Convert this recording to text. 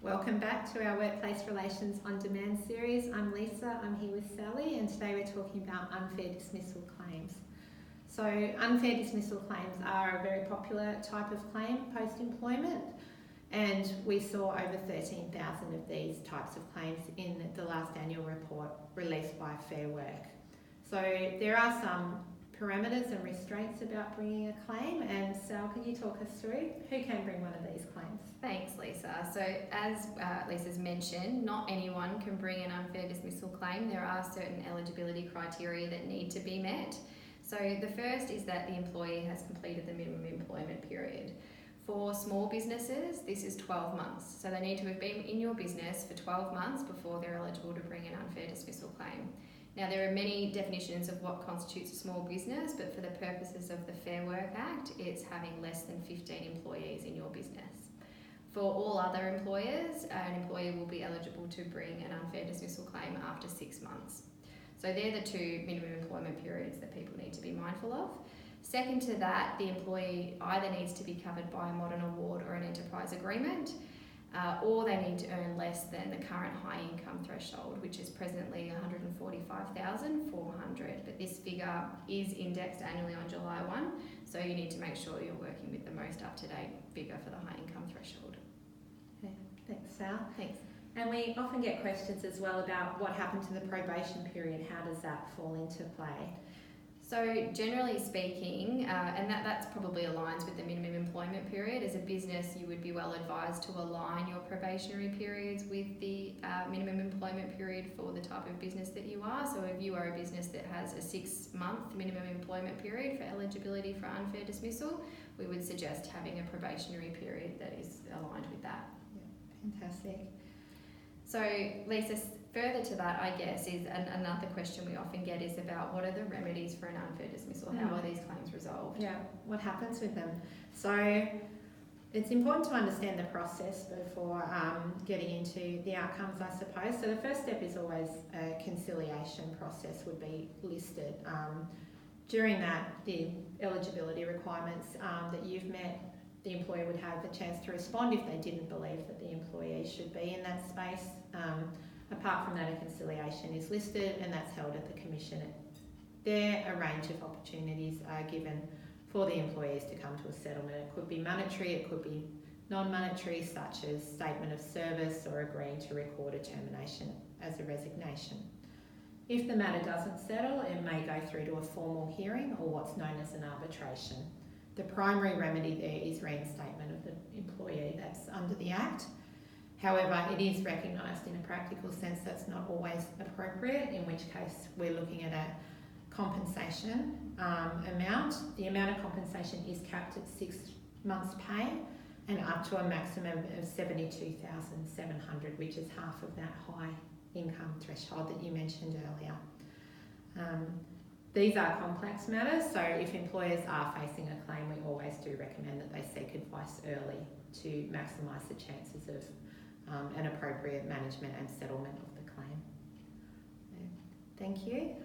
Welcome back to our Workplace Relations on Demand series. I'm Lisa, I'm here with Sally, and today we're talking about unfair dismissal claims. So unfair dismissal claims are a very popular type of claim post-employment, and we saw over 13,000 of these types of claims in the last annual report released by Fair Work. So there are some parameters and restraints about bringing a claim, and Sal, can you talk us through who can bring one of these claims? Thanks, Lisa. So as Lisa's mentioned, not anyone can bring an unfair dismissal claim. There are certain eligibility criteria that need to be met. So the first is that the employee has completed the minimum employment period. For small businesses, this is 12 months. So they need to have been in your business for 12 months before they're eligible to bring an unfair dismissal claim. Now, there are many definitions of what constitutes a small business, but for the purposes of the Fair Work Act, it's having less than 15 employees in your business. For all other employers, an employee will be eligible to bring an unfair dismissal claim after 6 months. So they're the two minimum employment periods that people need to be mindful of. Second to that, the employee either needs to be covered by a modern award or an enterprise agreement, or they need to earn less than the current high income threshold, which is presently $145,400. But this figure is indexed annually on July 1, so you need to make sure you're working with the most up-to-date figure for the high income threshold. Okay, thanks, Sal. Thanks. And we often get questions as well about what happened to the probation period. How does that fall into play? So generally speaking, and that's probably aligns with the minimum employment period, as a business you would be well advised to align your probationary periods with the minimum employment period for the type of business that you are. So if you are a business that has a 6-month minimum employment period for eligibility for unfair dismissal, we would suggest having a probationary period that is aligned with that. Yeah, fantastic. So Lisa, further to that, I guess, is another question we often get is about what are the remedies for an unfair dismissal? How are these claims resolved? Yeah, what happens with them? So it's important to understand the process before getting into the outcomes, I suppose. So the first step is always a conciliation process would be listed. During that, the eligibility requirements that you've met, the employer would have the chance to respond if they didn't believe that the employee should be in that space. Apart from that, a conciliation is listed, and that's held at the Commission. There, a range of opportunities are given for the employees to come to a settlement. It could be monetary, it could be non-monetary, such as statement of service or agreeing to record a termination as a resignation. If the matter doesn't settle, it may go through to a formal hearing or what's known as an arbitration. The primary remedy there is reinstatement of the employee. That's under the Act. However, it is recognised in a practical sense that's not always appropriate, in which case we're looking at a compensation amount. The amount of compensation is capped at 6 months' pay and up to a maximum of $72,700, which is half of that high income threshold that you mentioned earlier. These are complex matters, so if employers are facing a claim, we always do recommend that they seek advice early to maximise the chances of an appropriate management and settlement of the claim. Thank you.